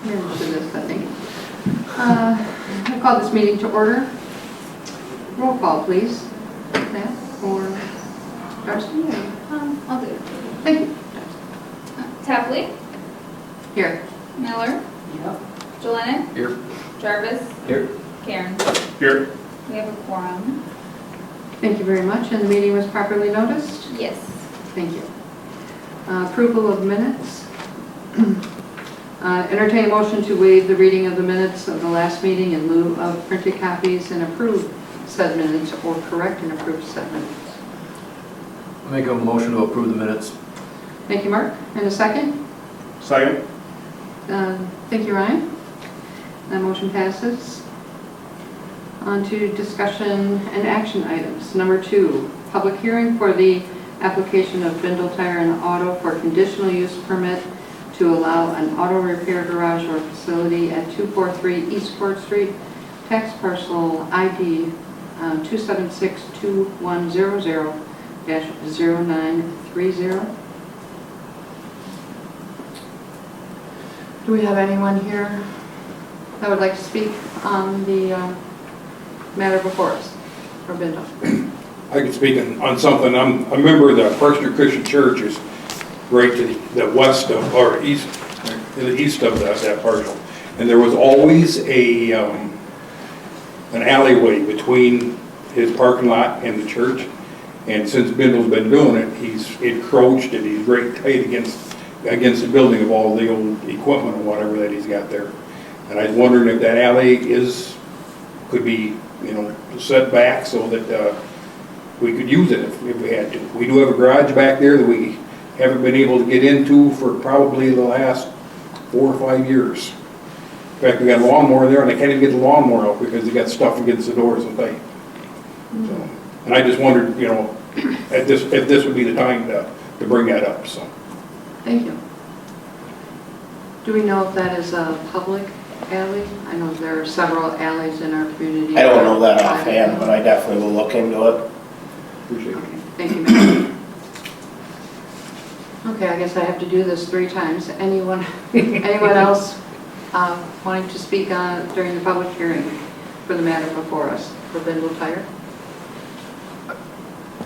We're into this, I think. I call this meeting to order. Roll call, please. Matt or Darcy? I'll do it. Thank you. Tapley, Here. Miller, Yep. Jelinek, Here. Jarvis, Here. Karen. Here. We have a quorum. Thank you very much. And the meeting was properly noticed? Yes. Thank you. Approval of minutes. Entertain a motion to waive the reading of the minutes of the last meeting in lieu of printed copies and approve said minutes or correct and approve said minutes. Make a motion to approve the minutes. Thank you, Mark. And a second? Second. Thank you, Ryan. That motion passes. On to discussion and action items. Number 2, public hearing for the application of Bindle Tire and Auto for conditional use permit to allow an auto repair garage or facility at 243 East Court Street, tax parcel ID 2762100-0930. Do we have anyone here that would like to speak on the matter before us for Bindle? I can speak on something. I'm a member of the Parchner Christian Church is right to the west of, or east, to the east of that parcel. And there was always an alleyway between his parking lot and the church. And since Bindle's been doing it, he's encroached and he's right tight against the building of all the old equipment or whatever that he's got there. And I was wondering if that alley could be, set back so that we could use it if we had to. We do have a garage back there that we haven't been able to get into for probably the last 4 or 5 years. In fact, we got a lawnmower there and I can't even get the lawnmower out because they got stuff against the doors and tight. So, and I just wondered, if this would be the time to bring that up. So. Thank you. Do we know if that is a public alley? I know there are several alleys in our community. I don't know that offhand, but I definitely will look into it. Appreciate it. Okay, thank you, ma'am. Okay, I guess I have to do this 3 times. Anyone else wanting to speak during the public hearing for the matter before us for Bindle Tire?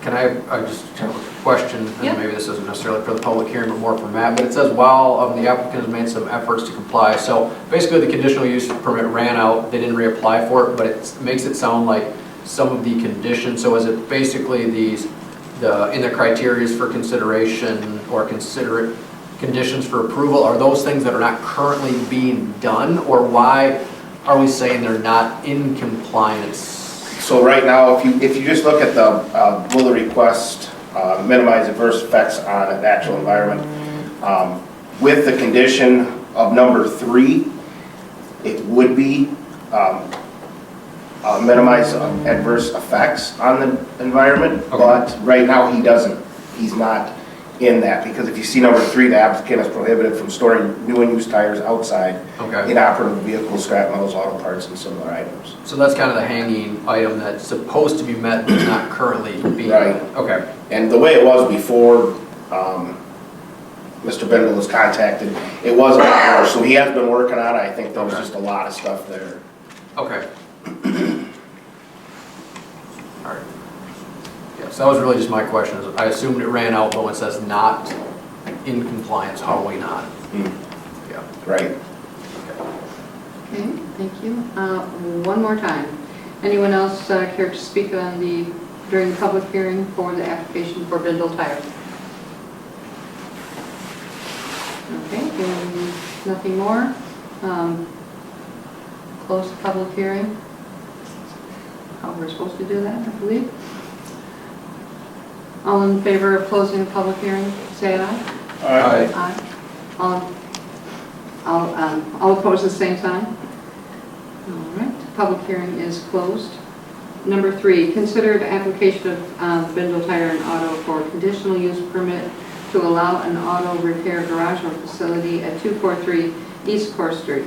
Can I just have a question? And Yeah. maybe this isn't necessarily for the public hearing, but more for Matt. But it says while the applicant has made some efforts to comply. So basically, the conditional use permit ran out. They didn't reapply for it, but it makes it sound like some of the conditions. So is it basically in the criteria for consideration or considerate conditions for approval? Are those things that are not currently being done, or why are we saying they're not in compliance? So right now, if you just look at will the request minimize adverse effects on the actual environment, with the condition of number 3, it would be minimize adverse effects on the environment, Okay. but right now he's not in that, because if you see number 3, the applicant is prohibited from storing new and used tires outside, Okay. inoperable vehicles, scrap metals, auto parts, and similar items. So that's kind of the hanging item that's supposed to be met but not currently being Right. met. Okay. And the way it was before Mr. Bindle was contacted, it was a lot more, so he has been working on it. I think there was just a lot of stuff there. Okay. All right. Yeah, so that was really just my question. I assumed it ran out, but when it says not in compliance, how are we not? Yeah. Right. Okay, thank you. One more time. Anyone else care to speak during the public hearing for the application for Bindle Tire? Okay, and nothing more. Close the public hearing. How we're supposed to do that, I believe. All in favor of closing the public hearing, say aye. Aye. Aye. All opposed at the same time? All right, public hearing is closed. Number 3, consider the application of Bindle Tire and Auto for conditional use permit to allow an auto repair garage or facility at 243 East Court Street,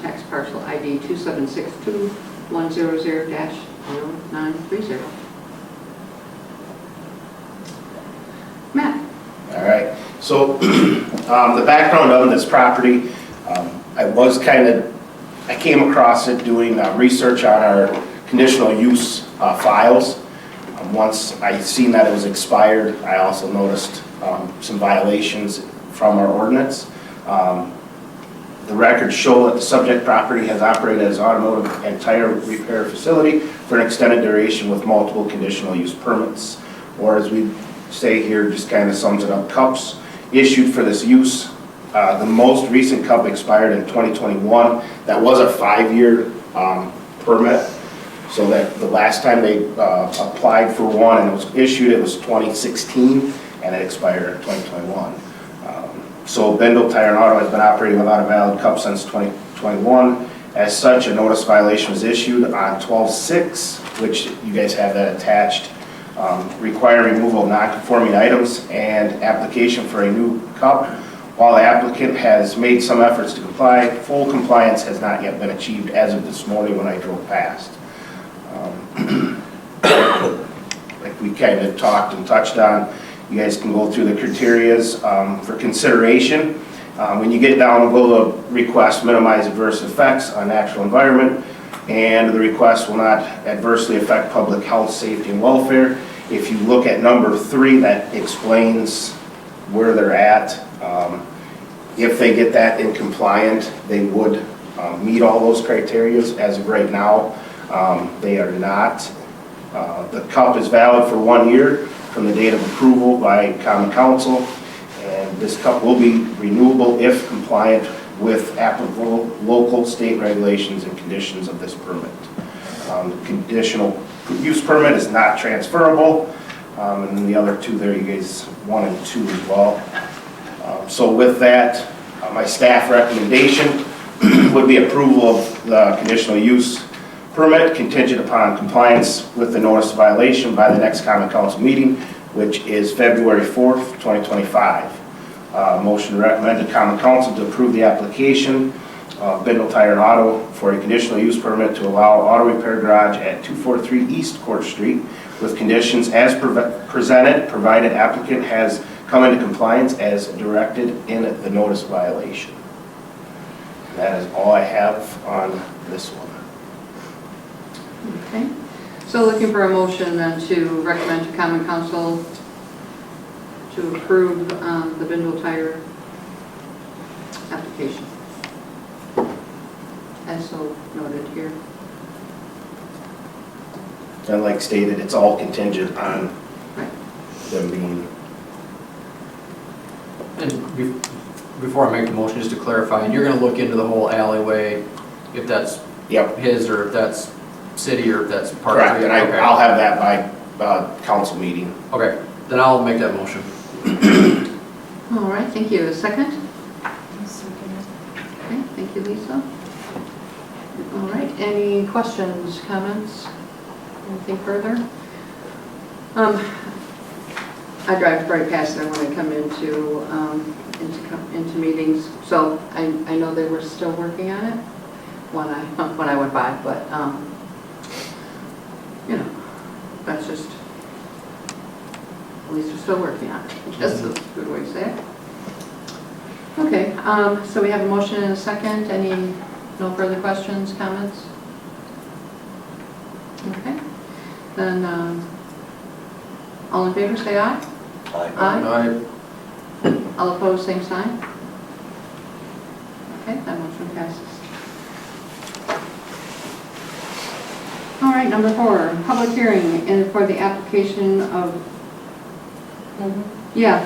tax parcel ID 2762100-0930. Matt? All right. So the background of this property, I came across it doing research on our conditional use files. Once I seen that it was expired, I also noticed some violations from our ordinance. The records show that the subject property has operated as automotive and tire repair facility for an extended duration with multiple conditional use permits. Or as we say here, just kind of sums it up, cups issued for this use. The most recent cup expired in 2021. That was a 5-year permit. So that the last time they applied for one and it was issued, it was 2016, and it expired in 2021. So Bindle Tire and Auto has been operating without a valid cup since 2021. As such, a notice violation was issued on 12/6, which you guys have that attached, requiring removal of non-conforming items and application for a new cup. While the applicant has made some efforts to comply, full compliance has not yet been achieved as of this morning when I drove past. Like we kind of talked and touched on, you guys can go through the criterias for consideration. When you get down below the request, minimize adverse effects on natural environment, and the request will not adversely affect public health, safety, and welfare. If you look at number 3, that explains where they're at. If they get that in compliant, they would meet all those criteria. As of right now, they are not. The cup is valid for 1 year from the date of approval by Common Council, and this cup will be renewable if compliant with applicable local, state regulations and conditions of this permit. The conditional use permit is not transferable, and then the other 2 there, you guys 1 and 2 as well. So with that, my staff recommendation would be approval of the conditional use permit contingent upon compliance with the notice of violation by the next Common Council meeting, which is February 4th, 2025. Motion to recommend to Common Council to approve the application of Bindle Tire and Auto for a conditional use permit to allow auto repair garage at 243 East Court Street with conditions as presented, provided applicant has come into compliance as directed in the notice of violation. That is all I have on this one. Okay, so looking for a motion then to recommend to Common Council to approve the Bindle Tire application, as so noted here. And like stated, it's all contingent on Right. them being. And before I make the motion, just to clarify, you're gonna look into the whole alleyway, if that's Yep, his, or if that's city, or if that's part of correct, it? and Okay. I'll have that by council meeting. Okay, then I'll make that motion. All right, thank you. A second? Okay, thank you, Lisa. All right, any questions, comments, anything further? I drive right past there when I come into meetings, so I know they were still working on it when I went by, but you know, that's just, at least they're still working on it. That's a good way to say it. Okay, so we have a motion and a second. No further questions, comments? Okay, then all in favor say aye. Aye. All opposed, same sign. Okay, that motion passes. All right, number 4, public hearing and for the application of, yeah,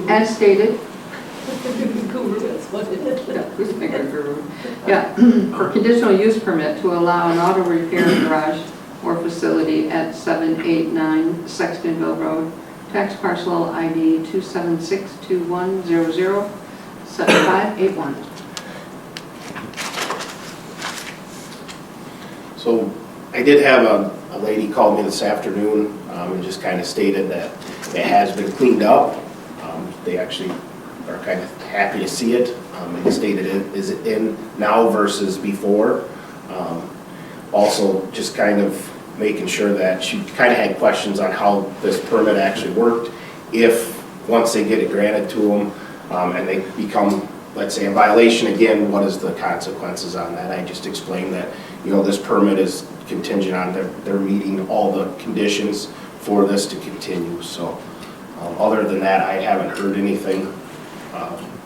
as stated. Yeah, for conditional use permit to allow an auto repair garage or facility at 789 Sextonville Road, tax parcel ID 27621007581. So I did have a lady call me this afternoon and just kind of stated that it has been cleaned up. They actually are kind of happy to see it. They stated it is in now versus before. Also just kind of making sure that she kind of had questions on how this permit actually worked. If once they get it granted to them and they become let's say, a violation again, what is the consequences on that? I just explained that, this permit is contingent on their meeting all the conditions for this to continue. So other than that, I haven't heard anything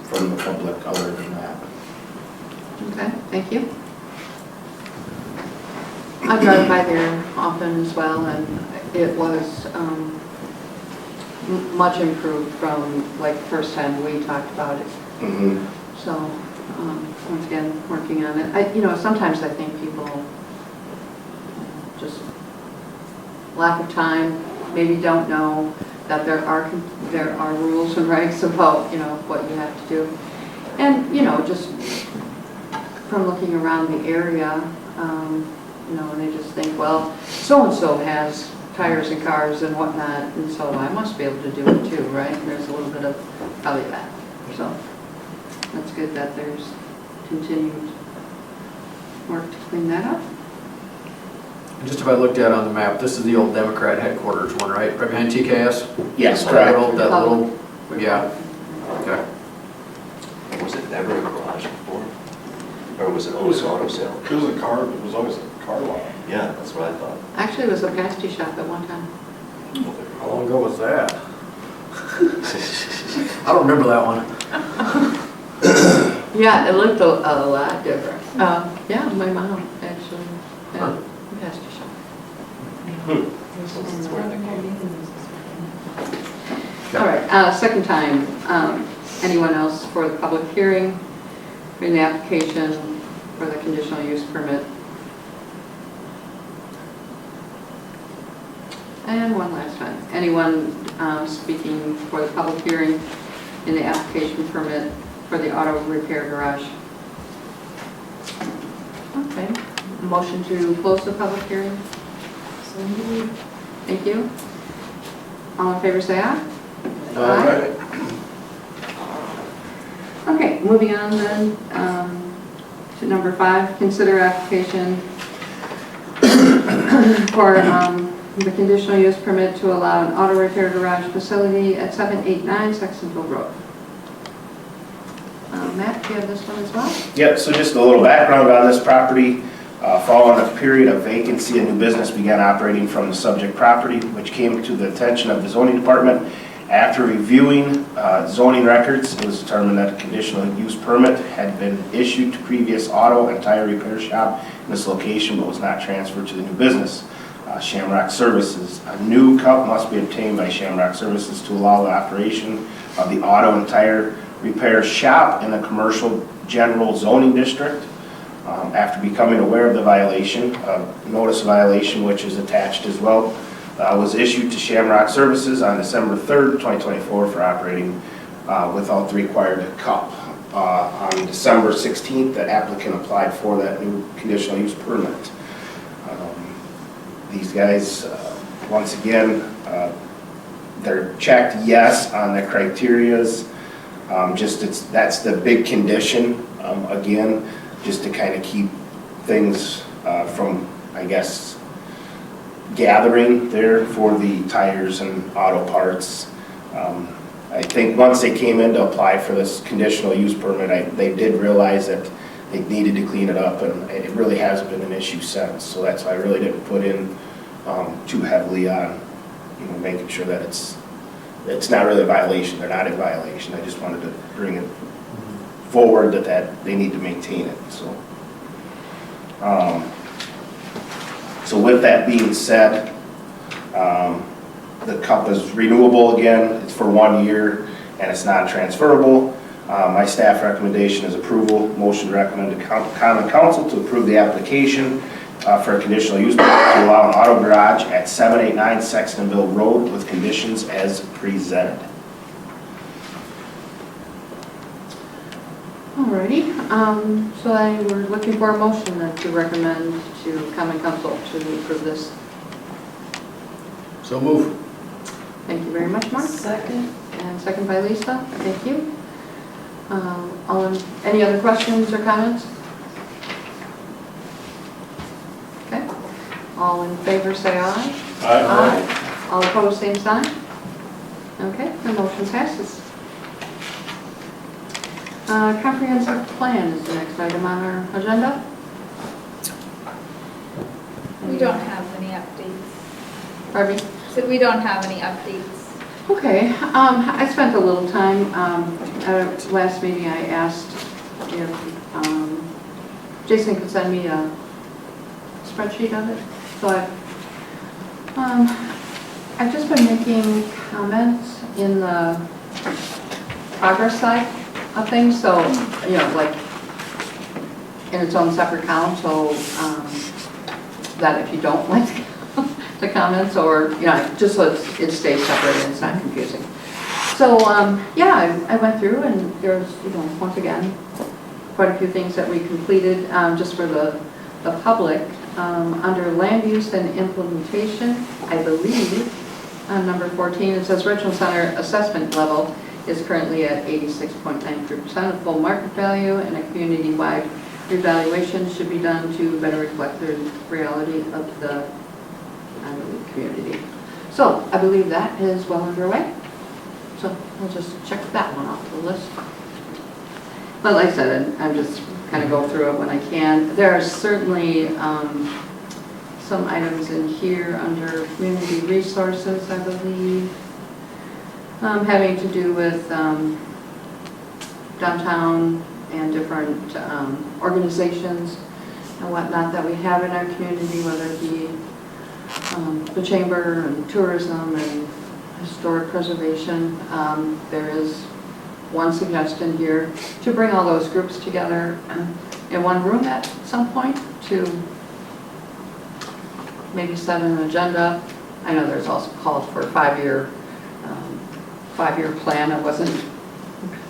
from the public other than that. Okay, thank you. I drive by there often as well, and it was much improved from like the first time we talked about it. Mhm. So, once again, working on it. Sometimes I think people just lack of time, maybe don't know that there are rules and regs about, what you have to do. And, just from looking around the area, and they just think, well, so-and-so has tires and cars and whatnot, and so I must be able to do it too, right? There's a little bit of probably that. So that's good that there's continued work to clean that up. And just if I looked at on the map, this is the old Democrat headquarters one, right? Right behind TKS? Yes, That correct. little, yeah, okay. Was it never a garage before? Or was it always auto sale? It was a car, it was always a car lot. Yeah, that's what I thought. Actually, it was a pasty shop at one time. How long ago was that? I don't remember that one. Yeah, it looked a lot different. Yeah, my mom actually had a pasty shop. That's where they came. All right, second time, anyone else for the public hearing in the application for the conditional use permit? And one last time, anyone speaking for the public hearing in the application permit for the auto repair garage? Okay, motion to close the public hearing? Thank you. All in favor, say aye. Aye. Okay, moving on then to number 5, consider application for the conditional use permit to allow an auto repair garage facility at 789 Sextonville Road. Matt, do you have this one as well? Yep, so just a little background on this property. Following a period of vacancy, a new business began operating from the subject property, which came to the attention of the zoning department. After reviewing zoning records, it was determined that a conditional use permit had been issued to previous auto and tire repair shop in this location, but was not transferred to the new business, Shamrock Services. A new CUP must be obtained by Shamrock Services to allow the operation of the auto and tire repair shop in the commercial general zoning district. After becoming aware of the violation, notice of violation, which is attached as well, was issued to Shamrock Services on December 3rd, 2024 for operating without the required CUP. On December 16th, the applicant applied for that new conditional use permit. These guys, once again, they're checked yes on the criterias. That's the big condition, again, just to kind of keep things from, I guess, gathering there for the tires and auto parts. I think once they came in to apply for this conditional use permit, they did realize that they needed to clean it up, and it really hasn't been an issue since. So that's why I really didn't put in too heavily on, making sure that it's not really a violation. They're not in violation. I just wanted to bring it forward that they need to maintain it. So with that being said, the CUP is renewable again. It's for 1 year and it's non-transferable. My staff recommendation is approval. Motion to recommend to Common Council to approve the application for a conditional use permit to allow an auto garage at 789 Sextonville Road with conditions as presented. Alrighty, so we're looking for a motion then to recommend to Common Council to approve this. So move. Thank you very much, Mark. Second. And second by Lisa. Thank you. Any other questions or comments? Okay. All in favor say aye. Aye. All opposed, same sign. Okay, the motion passes. Comprehensive plan is the next item on our agenda. We don't have any updates. Barbie? So we don't have any updates. Okay, I spent a little time, at our last meeting I asked if Jason could send me a spreadsheet of it. So I've just been making comments in the progress side of things, so, you know, like in its own separate column, so that if you don't like the comments, or, you know, just so it stays separate and it's not confusing. So, yeah, I went through and there's, you know, once again, quite a few things that we completed just for the public. Under land use and implementation, I believe, on number 14, it says Richland Center assessment level is currently at 86.93% of full market value, and a community-wide revaluation should be done to better reflect the reality of the community. So I believe that is well underway. So we'll just check that one off the list. But like I said, I'm just kind of go through it when I can. There are certainly some items in here under community resources, I believe, having to do with downtown and different organizations and whatnot that we have in our community, whether it be the chamber and tourism and historic preservation. There is one suggestion here to bring all those groups together in one room at some point to maybe set an agenda. I know there's also calls for a five-year plan. I wasn't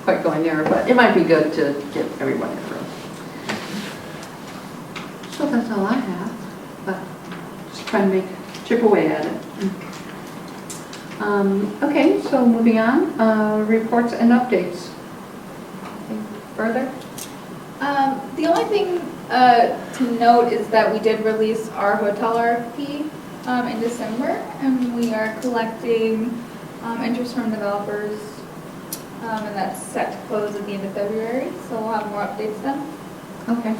quite going there, but it might be good to get everyone in a room. So that's all I have, but just trying to chip away at it. Okay, so moving on, reports and updates. Anything further? The only thing to note is that we did release our hotel RFP in December, and we are collecting interest from developers, and that's set to close at the end of February, so we'll have more updates then. Okay.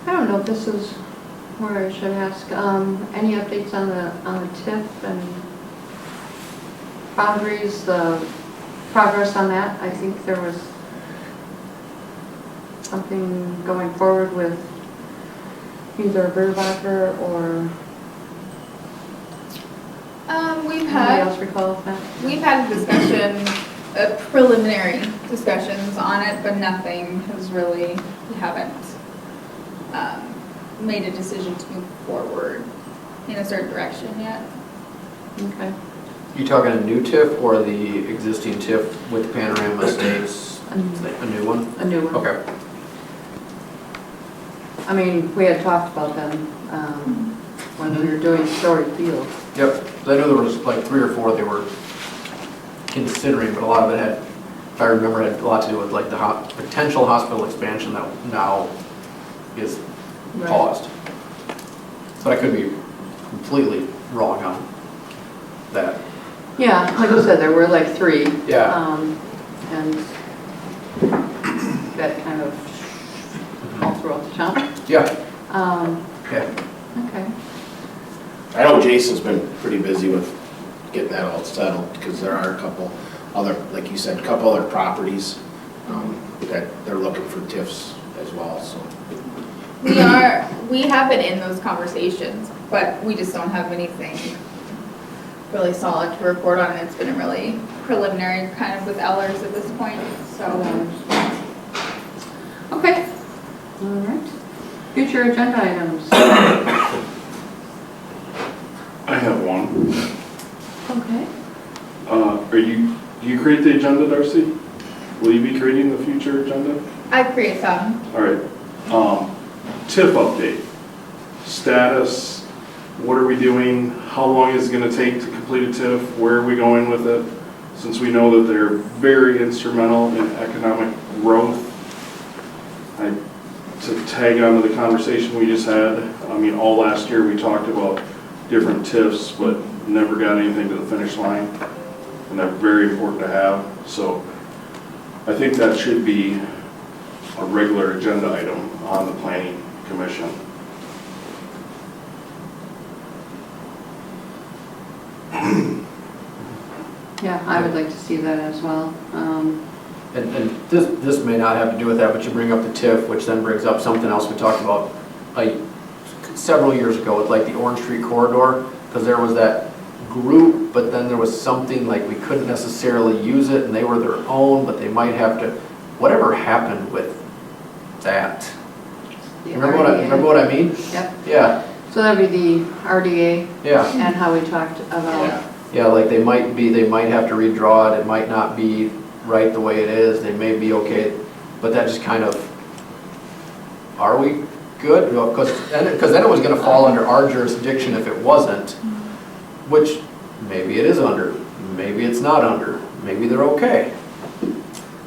I don't know if this is where I should ask, any updates on the TIF and boundaries, the progress on that? I think there was something going forward with either Verbacher or anybody else recalls that? We've had a discussion, preliminary discussions on it, but nothing has really, we haven't made a decision to move forward in a certain direction yet. Okay. You talking a new TIF or the existing TIF with Panorama Estates? A new one? A new one. Okay. I mean, we had talked about them when we were doing Story Field. Yep. So I know there was like 3 or 4 they were considering, but a lot of it had, if I remember, had a lot to do with like the potential hospital expansion that now is paused. But I could be completely wrong on that. Yeah, like I said, there were like 3. Yeah. And that kind of all throughout the town. Yeah. Yeah. Okay. I know Jason's been pretty busy with getting that all settled, because there are a couple other, like you said, a couple other properties that they're looking for TIFs as well, so. We have been in those conversations, but we just don't have anything really solid to report on. It's been a really preliminary kind of with Ellers at this point, so. Okay. All right. Future agenda items. I have one. Okay. Do you create the agenda, Darcy? Will you be creating the future agenda? I create some. All right. TIF update. Status, what are we doing? How long is it going to take to complete a TIF? Where are we going with it? Since we know that they're very instrumental in economic growth. To tag onto the conversation we just had, I mean, all last year we talked about different TIFs, but never got anything to the finish line. And they're very important to have. So I think that should be a regular agenda item on the planning commission. Yeah, I would like to see that as well. And this may not have to do with that, but you bring up the TIF, which then brings up something else we talked about like several years ago with like the Orange Street corridor, because there was that group, but then there was something like we couldn't necessarily use it and they were their own, but they might have to, whatever happened with that? The Remember RDA. what I mean? Yep, Yeah, so that'd be the RDA yeah. and how we talked about, Yeah, like they might have to redraw it, it might not be right the way it is, they may be okay, but that just kind of, are we good? Because then it was gonna fall under our jurisdiction if it wasn't, which maybe it is under, maybe it's not under, maybe they're okay. I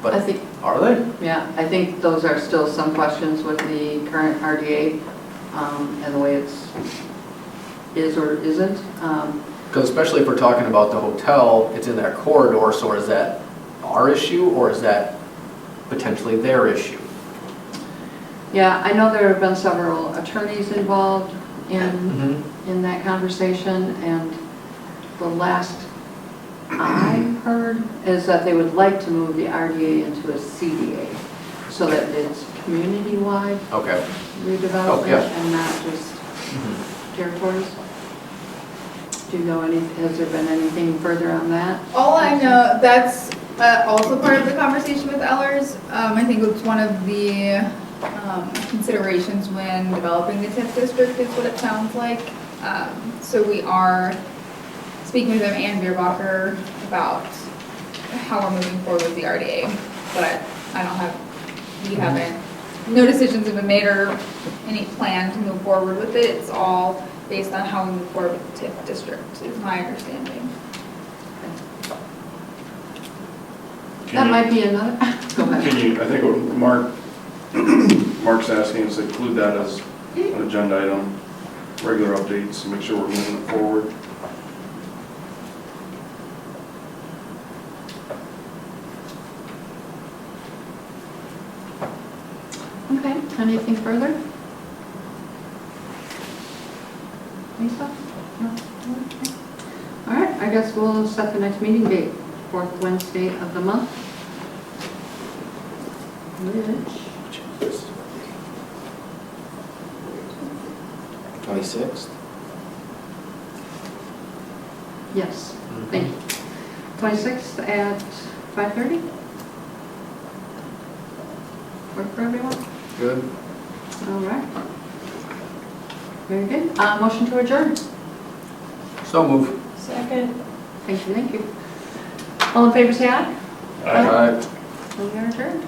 But think, are they? yeah, I think those are still some questions with the current RDA and the way is or isn't. Because especially if we're talking about the hotel, it's in that corridor, so is that our issue or is that potentially their issue? Yeah, I know there have been several attorneys involved in that conversation, and the last I heard is that they would like to move the RDA into a CDA, so that it's community-wide Okay. redevelopment yeah. and not just territories. Do you know has there been anything further on that? All I know, that's also part of the conversation with Ellers. I think it's one of the considerations when developing the TIF district is what it sounds like. So we are speaking with them and Bierbacher about how we're moving forward with the RDA. But we haven't, no decisions have been made or any plan to move forward with it. It's all based on how we move forward with the TIF district, is my understanding. That might be another, go ahead. Can you, I think what Mark's asking is to include that as an agenda item, regular updates, and make sure we're moving it forward. Okay, anything further? Lisa? No? Okay. All right, I guess we'll set the next meeting date, 4th Wednesday of the month. Which, 26th? yes, thank you. 26th at 5:30? Work for everyone? Good. All right. Very good. Motion to adjourn. So move. Second. Thank you, thank you. All in favor, say aye. Aye. We are adjourned.